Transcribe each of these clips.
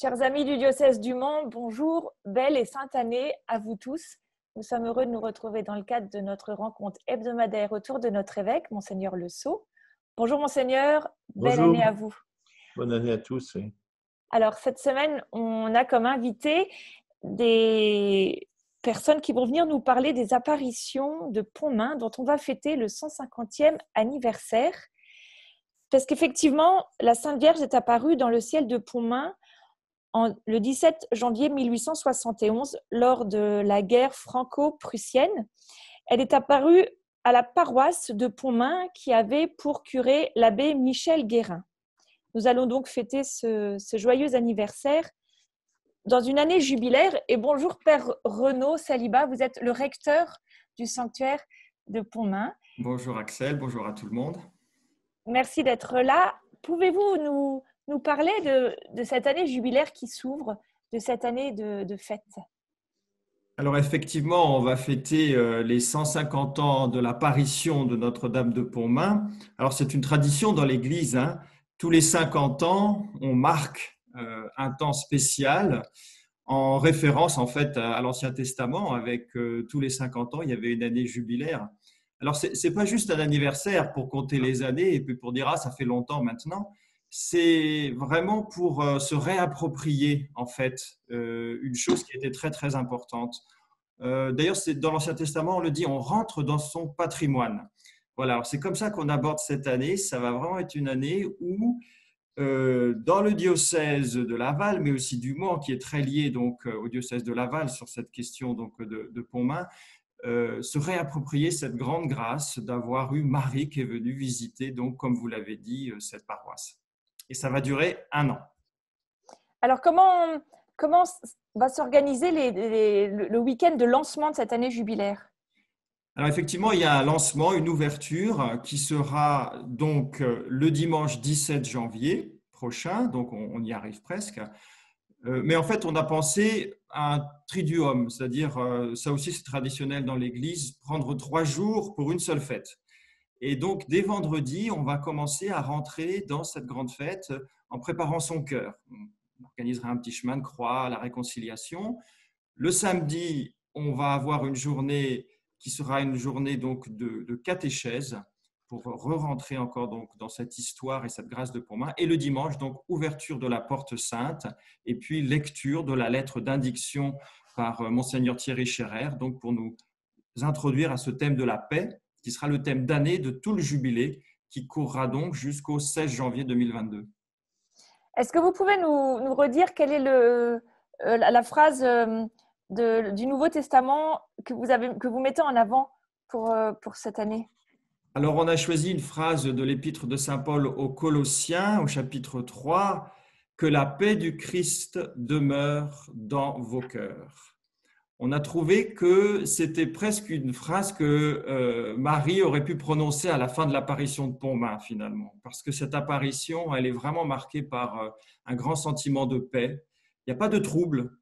Chers amis du diocèse du Mans, bonjour, belle et sainte année à vous tous. Nous sommes heureux de nous retrouver dans le cadre de notre rencontre hebdomadaire autour de notre évêque, Monseigneur Le Sceau. Bonjour Monseigneur, belle Bonjour, année à vous. bonne année à tous. Oui. Alors cette semaine, on a comme invité des personnes qui vont venir nous parler des apparitions de Pontmain dont on va fêter le 150e anniversaire. Parce qu'effectivement, la Sainte Vierge est apparue dans le ciel de Pontmain le 17 janvier 1871, lors de la guerre franco-prussienne. Elle est apparue à la paroisse de Pontmain qui avait pour curé l'abbé Michel Guérin. Nous allons donc fêter ce joyeux anniversaire dans une année jubilaire. Et bonjour Père Renaud Saliba, vous êtes le recteur du sanctuaire de Pontmain. Bonjour Axel, bonjour à tout le monde. Merci d'être là. Pouvez-vous nous parler de cette année jubilaire qui s'ouvre, de cette année de fête? Alors effectivement, on va fêter les 150 ans de l'apparition de Notre-Dame de Pontmain. Alors c'est une tradition dans l'Église. Tous les 50 ans, on marque un temps spécial en référence en fait à l'Ancien Testament. Avec tous les 50 ans, il y avait une année jubilaire. Alors c'est pas juste un anniversaire pour compter les années et puis pour dire ça fait longtemps maintenant. C'est vraiment pour se réapproprier en fait une chose qui était très très importante. D'ailleurs, dans l'Ancien Testament, on le dit, on rentre dans son patrimoine. Voilà, alors c'est comme ça qu'on aborde cette année. Ça va vraiment être une année où, dans le diocèse de Laval, mais aussi du Mans, qui est très lié donc au diocèse de Laval sur cette question donc de Pontmain, se réapproprier cette grande grâce d'avoir eu Marie qui est venue visiter, donc comme vous l'avez dit, cette paroisse. Et ça va durer 1 an. Alors, comment va s'organiser le week-end de lancement de cette année jubilaire? Alors effectivement, il y a un lancement, une ouverture qui sera donc le dimanche 17 janvier prochain, donc on y arrive presque. Mais en fait, on a pensé à un triduum, c'est-à-dire, ça aussi c'est traditionnel dans l'Église, prendre 3 jours pour une seule fête. Et donc, dès vendredi, on va commencer à rentrer dans cette grande fête en préparant son cœur. On organisera un petit chemin de croix, la réconciliation. Le samedi, on va avoir une journée qui sera une journée donc de catéchèse pour re-rentrer encore donc dans cette histoire et cette grâce de Pontmain. Et le dimanche, donc, ouverture de la porte sainte et puis lecture de la lettre d'indiction par Monseigneur Thierry Scherer, donc pour nous introduire à ce thème de la paix, qui sera le thème d'année de tout le jubilé, qui courra donc jusqu'au 16 janvier 2022. Est-ce que vous pouvez nous redire quelle est la phrase du Nouveau Testament que vous mettez en avant pour cette année? Alors, on a choisi une phrase de l'épître de Saint Paul aux Colossiens, au chapitre 3, « Que la paix du Christ demeure dans vos cœurs ». On a trouvé que c'était presque une phrase que Marie aurait pu prononcer à la fin de l'apparition de Pontmain, finalement, parce que cette apparition, elle est vraiment marquée par un grand sentiment de paix. Il n'y a pas de trouble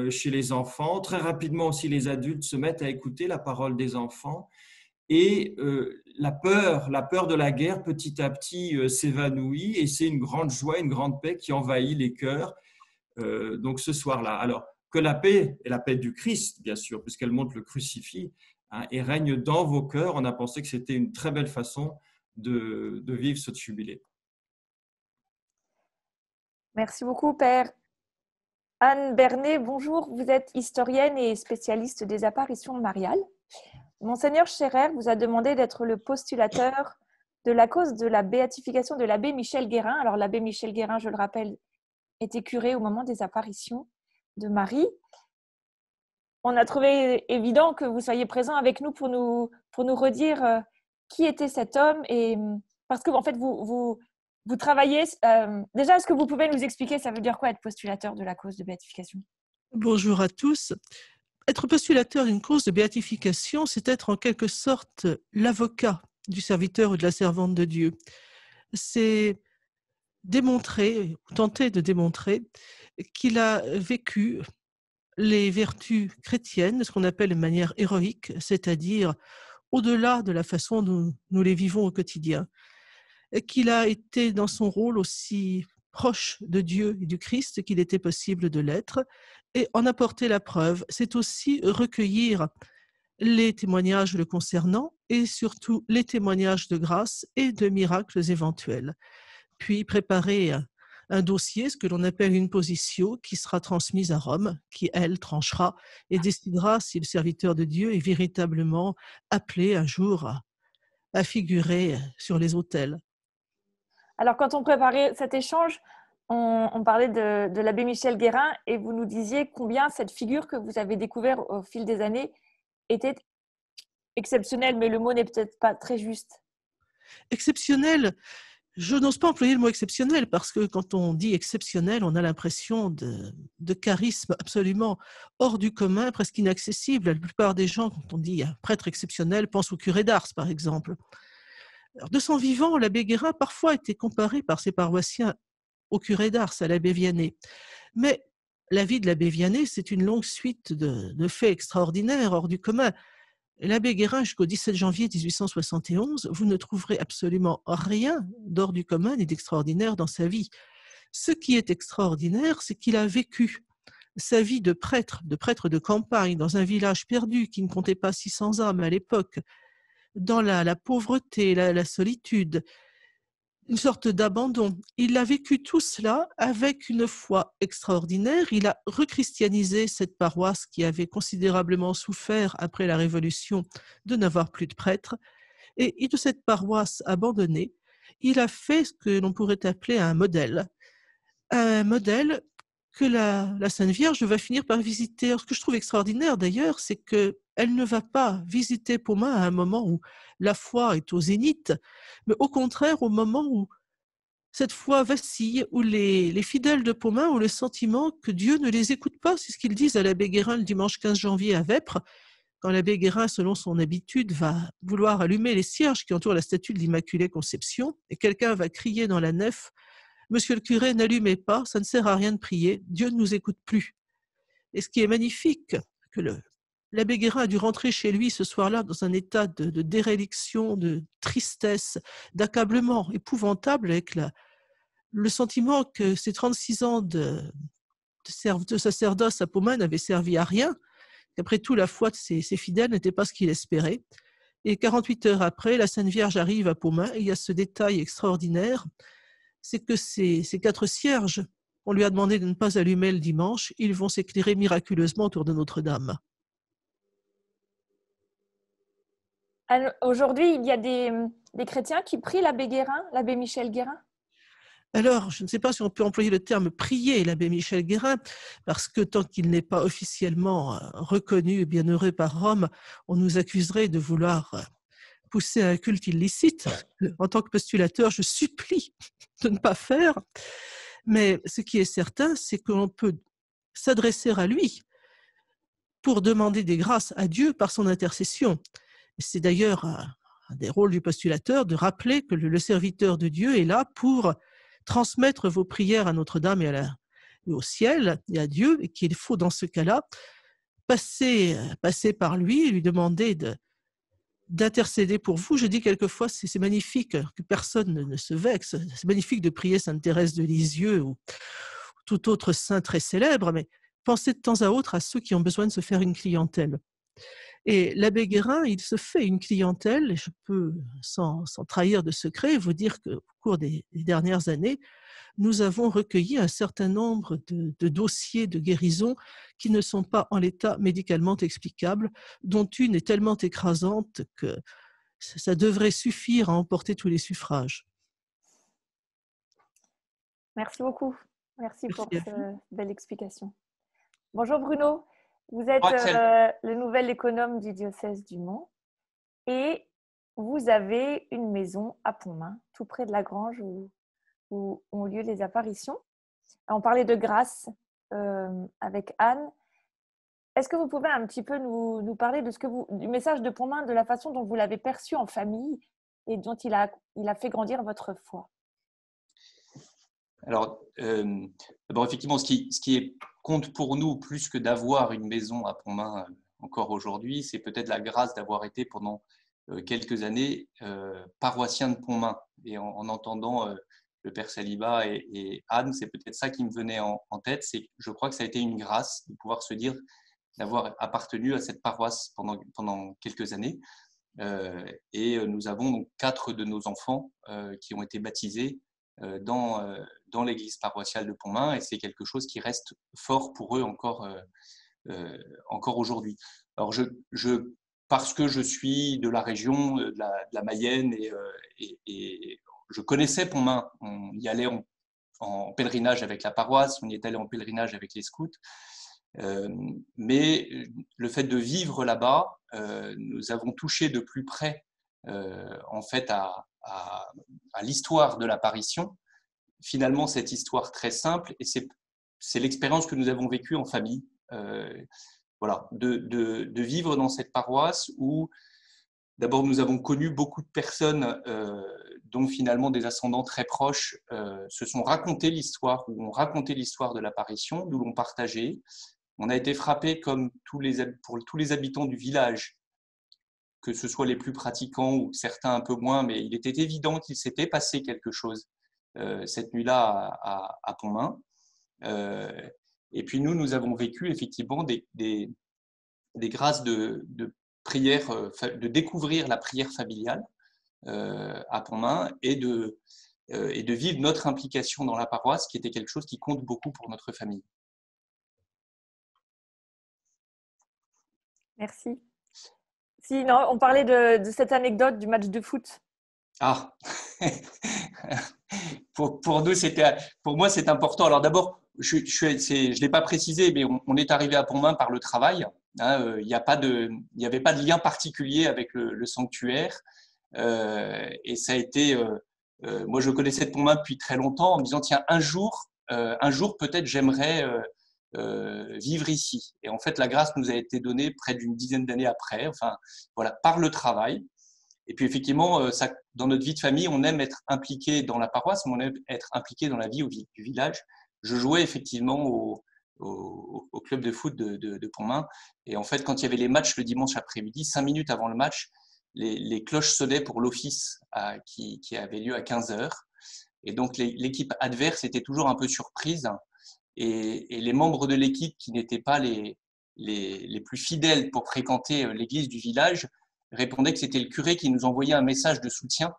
chez les enfants. Très rapidement aussi, les adultes se mettent à écouter la parole des enfants. Et la peur de la guerre, petit à petit, s'évanouit et c'est une grande joie, une grande paix qui envahit les cœurs donc ce soir-là. Alors, que la paix est la paix du Christ, bien sûr, puisqu'elle montre le crucifix et règne dans vos cœurs, on a pensé que c'était une très belle façon de vivre ce jubilé. Merci beaucoup, Père. Anne Bernet, bonjour. Vous êtes historienne et spécialiste des apparitions mariales. Monseigneur Scherer vous a demandé d'être le postulateur de la cause de la béatification de l'abbé Michel Guérin. Alors, l'abbé Michel Guérin, je le rappelle, était curé au moment des apparitions de Marie. On a trouvé évident que vous soyez présent avec nous pour nous redire qui était cet homme, et parce que en fait vous travaillez déjà. Est-ce que vous pouvez nous expliquer ça veut dire quoi être postulateur de la cause de béatification? Bonjour à tous. Être postulateur d'une cause de béatification, c'est être en quelque sorte l'avocat du serviteur ou de la servante de Dieu. C'est démontrer, tenter de démontrer qu'il a vécu les vertus chrétiennes, ce qu'on appelle de manière héroïque, c'est-à-dire au-delà de la façon dont nous les vivons au quotidien, et qu'il a été dans son rôle aussi proche de Dieu et du Christ qu'il était possible de l'être, et en apporter la preuve. C'est aussi recueillir les témoignages le concernant et surtout les témoignages de grâce et de miracles éventuels. Puis préparer un dossier, ce que l'on appelle une position, qui sera transmise à Rome, qui, elle, tranchera et décidera si le serviteur de Dieu est véritablement appelé un jour à figurer sur les autels. Alors, quand on préparait cet échange, on parlait de l'abbé Michel Guérin et vous nous disiez combien cette figure que vous avez découverte au fil des années était exceptionnelle, mais le mot n'est peut-être pas très juste. Exceptionnel, je n'ose pas employer le mot exceptionnel parce que quand on dit exceptionnel, on a l'impression de charisme absolument hors du commun, presque inaccessible. La plupart des gens, quand on dit un prêtre exceptionnel, pensent au curé d'Ars, par exemple. Alors, de son vivant, l'abbé Guérin parfois été comparé par ses paroissiens au curé d'Ars, à l'abbé Vianney. Mais la vie de l'abbé Vianney, c'est une longue suite de faits extraordinaires, hors du commun. L'abbé Guérin, jusqu'au 17 janvier 1871, vous ne trouverez absolument rien d'hors du commun ni d'extraordinaire dans sa vie. Ce qui est extraordinaire, c'est qu'il a vécu sa vie de prêtre de campagne, dans un village perdu qui ne comptait pas 600 âmes à l'époque, dans la pauvreté, la solitude, une sorte d'abandon. Il a vécu tout cela avec une foi extraordinaire. Il a rechristianisé cette paroisse qui avait considérablement souffert après la Révolution de n'avoir plus de prêtres. Et de cette paroisse abandonnée, il a fait ce que l'on pourrait appeler un modèle que la Sainte Vierge va finir par visiter. Alors, ce que je trouve extraordinaire d'ailleurs, c'est qu'elle ne va pas visiter Pomain à un moment où la foi est au zénith, mais au contraire au moment où cette foi vacille, où les fidèles de Pomain ont le sentiment que Dieu ne les écoute pas. C'est ce qu'ils disent à l'abbé Guérin le dimanche 15 janvier à Vêpres, quand l'abbé Guérin, selon son habitude, va vouloir allumer les cierges qui entourent la statue de l'Immaculée Conception, et quelqu'un va crier dans la nef: Monsieur le curé, n'allumez pas, ça ne sert à rien de prier, Dieu ne nous écoute plus. Et ce qui est magnifique, que l'abbé Guérin a dû rentrer chez lui ce soir-là dans un état de déréliction, de tristesse, d'accablement épouvantable, avec le sentiment que ces 36 ans de sacerdoce à Pomain n'avaient servi à rien, qu'après tout, la foi de ses fidèles n'était pas ce qu'il espérait. Et 48 heures après, la Sainte Vierge arrive à Pomain, et il y a ce détail extraordinaire, c'est que ces 4 cierges, on lui a demandé de ne pas allumer le dimanche, ils vont s'éclairer miraculeusement autour de Notre-Dame. Aujourd'hui, il y a des chrétiens qui prient l'abbé Guérin, l'abbé Michel Guérin. Alors, je ne sais pas si on peut employer le terme prier l'abbé Michel Guérin, parce que tant qu'il n'est pas officiellement reconnu et bienheureux par Rome, on nous accuserait de vouloir pousser à un culte illicite. En tant que postulateur, je supplie de ne pas faire. Mais ce qui est certain, c'est qu'on peut s'adresser à lui pour demander des grâces à Dieu par son intercession. C'est d'ailleurs un des rôles du postulateur de rappeler que le serviteur de Dieu est là pour transmettre vos prières à Notre-Dame et au ciel et à Dieu, et qu'il faut dans ce cas-là passer par lui et lui demander d'intercéder pour vous. Je dis quelquefois, c'est magnifique que personne ne se vexe, c'est magnifique de prier Sainte Thérèse de Lisieux ou tout autre saint très célèbre, mais pensez de temps à autre à ceux qui ont besoin de se faire une clientèle. Et l'abbé Guérin, il se fait une clientèle, et je peux, sans trahir de secret, vous dire qu'au cours des dernières années, nous avons recueilli un certain nombre de dossiers de guérison qui ne sont pas en l'état médicalement explicables, dont une est tellement écrasante que ça devrait suffire à emporter tous les suffrages. Merci beaucoup. Merci pour cette belle explication. Bonjour Bruno. Vous êtes le nouvel économe du diocèse du Mans et vous avez une maison à Pontmain, tout près de la grange où ont lieu les apparitions. On parlait de grâce avec Anne. Est-ce que vous pouvez un petit peu nous parler de du message de Pontmain, de la façon dont vous l'avez perçu en famille et dont il a fait grandir votre foi? Alors, d'abord, effectivement, ce qui compte pour nous, plus que d'avoir une maison à Pontmain encore aujourd'hui, c'est peut-être la grâce d'avoir été pendant quelques années paroissien de Pontmain. Et en entendant le père Saliba et Anne, c'est peut-être ça qui me venait en tête. Je crois que ça a été une grâce de pouvoir se dire d'avoir appartenu à cette paroisse pendant quelques années. Et nous avons donc 4 de nos enfants qui ont été baptisés dans l'église paroissiale de Pontmain, et c'est quelque chose qui reste fort pour eux encore aujourd'hui. Alors parce que je suis de la région de la Mayenne et je connaissais Pontmain, on y allait en pèlerinage avec la paroisse, on y est allé en pèlerinage avec les scouts, mais le fait de vivre là-bas, nous avons touché de plus près en fait à l'histoire de l'apparition. Finalement, cette histoire très simple, et c'est l'expérience que nous avons vécue en famille. Voilà, de vivre dans cette paroisse où d'abord nous avons connu beaucoup de personnes dont finalement des ascendants très proches se sont racontés l'histoire, ou ont raconté l'histoire de l'apparition, nous l'ont partagée. On a été frappés comme pour tous les habitants du village, que ce soit les plus pratiquants ou certains un peu moins, mais il était évident qu'il s'était passé quelque chose cette nuit-là à Pontmain. Et puis nous avons vécu effectivement des grâces de prière, de découvrir la prière familiale à Pontmain et de vivre notre implication dans la paroisse, qui était quelque chose qui compte beaucoup pour notre famille. Merci. Sinon, on parlait de cette anecdote du match de foot. Ah, pour moi, c'est important. Alors d'abord, je ne l'ai pas précisé, mais on est arrivé à Pontmain par le travail. Hein, il n'y avait pas de lien particulier avec le sanctuaire. Et ça a été… moi, je connaissais Pontmain depuis très longtemps en me disant, tiens, un jour peut-être, j'aimerais vivre ici. Et en fait, la grâce nous a été donnée près d'une dizaine d'années après, enfin, voilà, par le travail. Et puis effectivement, dans notre vie de famille, on aime être impliqué dans la paroisse, mais on aime être impliqué dans la vie du village. Je jouais effectivement au club de foot de Pontmain. Et en fait, quand il y avait les matchs le dimanche après-midi, 5 minutes avant le match, les cloches sonnaient pour l'office qui avait lieu à 15h. Et donc, l'équipe adverse était toujours un peu surprise. Et les membres de l'équipe qui n'étaient pas les plus fidèles pour fréquenter l'église du village répondaient que c'était le curé qui nous envoyait un message de soutien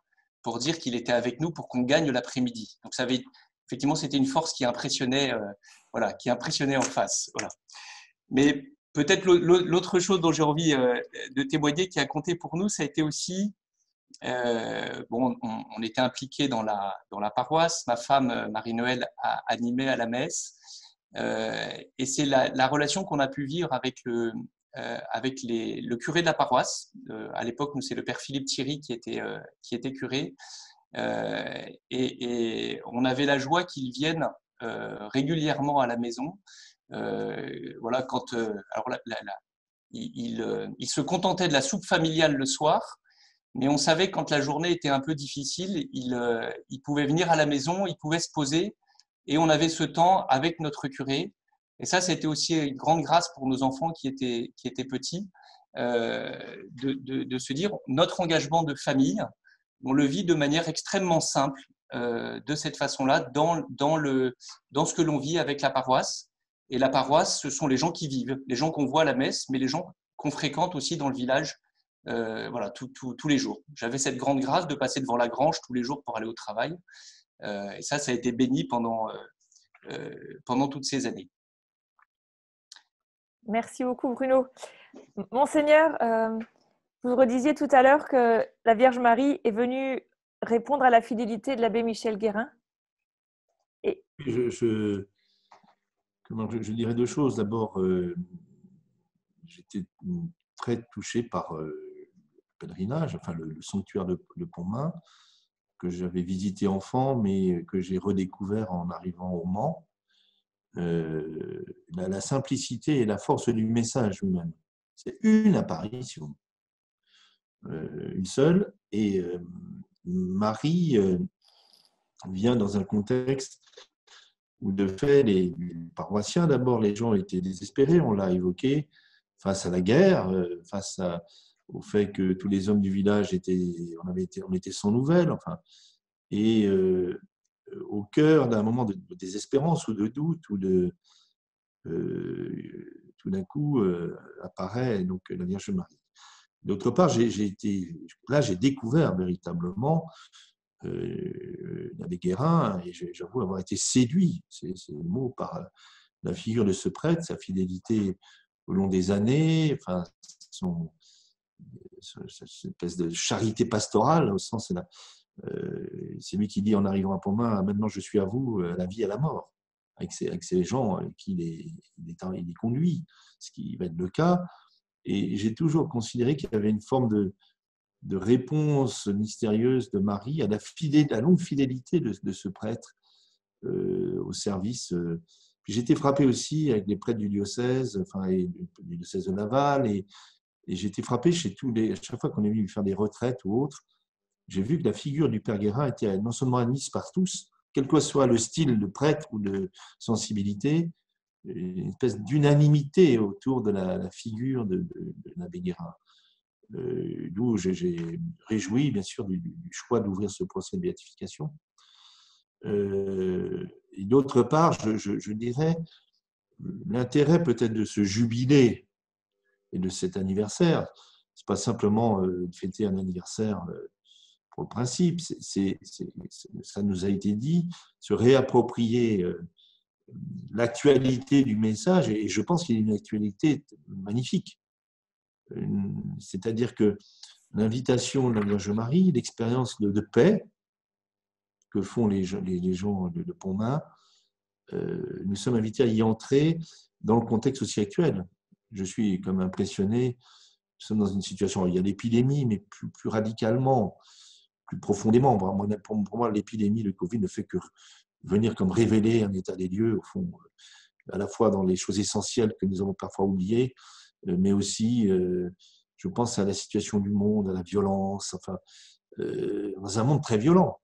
pour dire qu'il était avec nous pour qu'on gagne l'après-midi. Donc, effectivement, c'était une force qui impressionnait, qui impressionnait en face. Voilà. Mais peut-être l'autre chose dont j'ai envie de témoigner qui a compté pour nous, ça a été aussi… on était impliqués dans la paroisse. Ma femme, Marie-Noël, a animé à la messe. Et c'est la relation qu'on a pu vivre avec le curé de la paroisse. À l'époque, nous, c'est le père Philippe Thierry qui était curé. Et on avait la joie qu'il vienne régulièrement à la maison. Voilà, quand il se contentait de la soupe familiale le soir, mais on savait que quand la journée était un peu difficile, il pouvait venir à la maison, il pouvait se poser, et on avait ce temps avec notre curé. Et ça, c'était aussi une grande grâce pour nos enfants qui étaient petits, de se dire notre engagement de famille, on le vit de manière extrêmement simple, de cette façon-là, dans ce que l'on vit avec la paroisse. Et la paroisse, ce sont les gens qui vivent, les gens qu'on voit à la messe, mais les gens qu'on fréquente aussi dans le village, tous les jours. J'avais cette grande grâce de passer devant la grange tous les jours pour aller au travail. Et ça a été béni pendant toutes ces années. Merci beaucoup, Bruno. Monseigneur, vous redisiez tout à l'heure que la Vierge Marie est venue répondre à la fidélité de l'abbé Michel Guérin. Et… Je dirais 2 choses. D'abord, j'étais très touché par le pèlerinage, enfin le sanctuaire de Pontmain, que j'avais visité enfant, mais que j'ai redécouvert en arrivant au Mans. La simplicité et la force du message même. C'est une apparition, une seule, et Marie vient dans un contexte où de fait les paroissiens, d'abord les gens étaient désespérés, on l'a évoqué, face à la guerre, face au fait que tous les hommes du village on était sans nouvelles, enfin, et au cœur d'un moment de désespérance ou de doute, ou tout d'un coup apparaît donc la Vierge Marie. D'autre part, j'ai découvert véritablement l'abbé Guérin, et j'avoue avoir été séduit, c'est le mot, par la figure de ce prêtre, sa fidélité au long des années, enfin, cette espèce de charité pastorale, au sens, c'est lui qui dit en arrivant à Pontmain, maintenant je suis à vous, à la vie et à la mort, avec ces gens avec qui il est conduit, ce qui va être le cas. Et j'ai toujours considéré qu'il y avait une forme de réponse mystérieuse de Marie à la longue fidélité de ce prêtre au service. Puis j'ai été frappé aussi avec les prêtres du diocèse, et du diocèse de Laval, et j'ai été frappé chaque fois qu'on est venu faire des retraites ou autres, j'ai vu que la figure du Père Guérin était non seulement admise par tous, quel que soit le style de prêtre ou de sensibilité, une espèce d'unanimité autour de la figure de l'abbé Guérin. D'où j'ai réjoui, bien sûr, du choix d'ouvrir ce procès de béatification. Et d'autre part, je dirais, l'intérêt peut-être de ce jubilé et de cet anniversaire, c'est pas simplement de fêter un anniversaire pour le principe, ça nous a été dit, se réapproprier l'actualité du message, et je pense qu'il y a une actualité magnifique. C'est-à-dire que l'invitation de la Vierge Marie, l'expérience de paix que font les gens de Pontmain, nous sommes invités à y entrer dans le contexte aussi actuel. Je suis comme impressionné, nous sommes dans une situation où il y a l'épidémie, mais plus radicalement, plus profondément. Pour moi, l'épidémie, le Covid, ne fait que venir comme révéler un état des lieux, au fond, à la fois dans les choses essentielles que nous avons parfois oubliées, mais aussi, je pense à la situation du monde, à la violence, dans un monde très violent.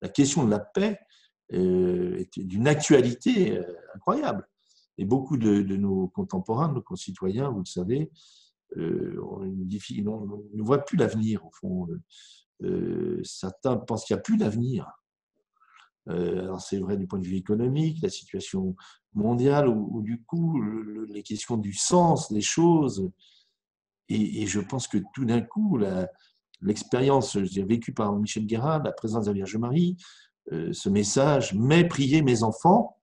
La question de la paix est d'une actualité incroyable. Et beaucoup de nos contemporains, de nos concitoyens, vous le savez, ne voient plus l'avenir, au fond. Certains pensent qu'il n'y a plus d'avenir. Alors c'est vrai du point de vue économique, la situation mondiale, ou du coup, les questions du sens des choses. Et je pense que tout d'un coup, l'expérience vécue par Michel Guérin, la présence de la Vierge Marie, ce message, mais priez mes enfants,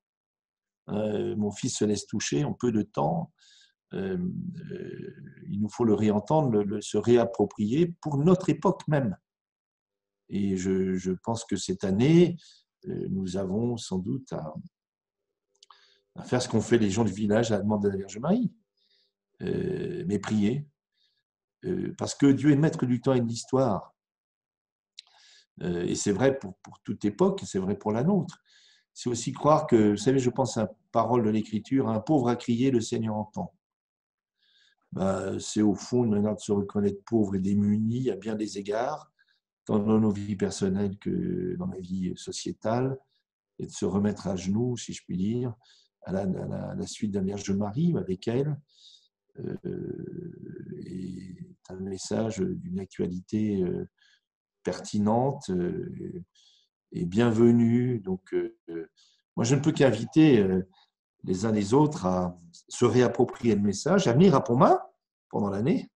mon fils se laisse toucher en peu de temps, il nous faut le réentendre, se réapproprier pour notre époque même. Et je pense que cette année, nous avons sans doute à faire ce qu'ont fait les gens du village à la demande de la Vierge Marie, mais prier, parce que Dieu est maître du temps et de l'histoire. Et c'est vrai pour toute époque, c'est vrai pour la nôtre. C'est aussi croire que, vous savez, je pense à la parole de l'Écriture, un pauvre a crié, le Seigneur entend. C'est au fond une manière de se reconnaître pauvre et démuni à bien des égards, tant dans nos vies personnelles que dans la vie sociétale, et de se remettre à genoux, si je puis dire, à la suite de la Vierge Marie, avec elle, et un message d'une actualité pertinente et bienvenue. Donc, moi, je ne peux qu'inviter les uns les autres à se réapproprier le message, à venir à Pontmain pendant l'année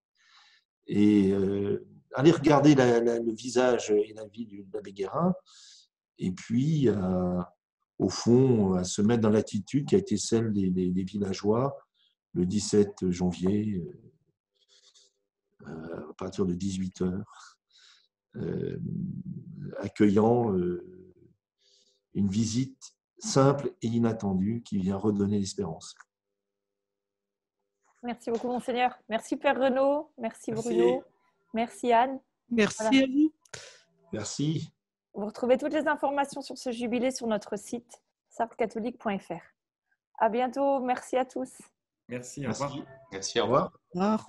et aller regarder le visage et la vie de l'abbé Guérin, et puis au fond à se mettre dans l'attitude qui a été celle des villageois le 17 janvier à partir de 18h, accueillant une visite simple et inattendue qui vient redonner l'espérance. Merci beaucoup, Monseigneur. Merci, Père Renaud. Merci, Bruno. Merci, Anne. Merci à vous. Merci. Vous retrouvez toutes les informations sur ce jubilé sur notre site sartescatholiques.fr. À bientôt. Merci à tous. Merci, au revoir. Merci, au revoir. Au revoir.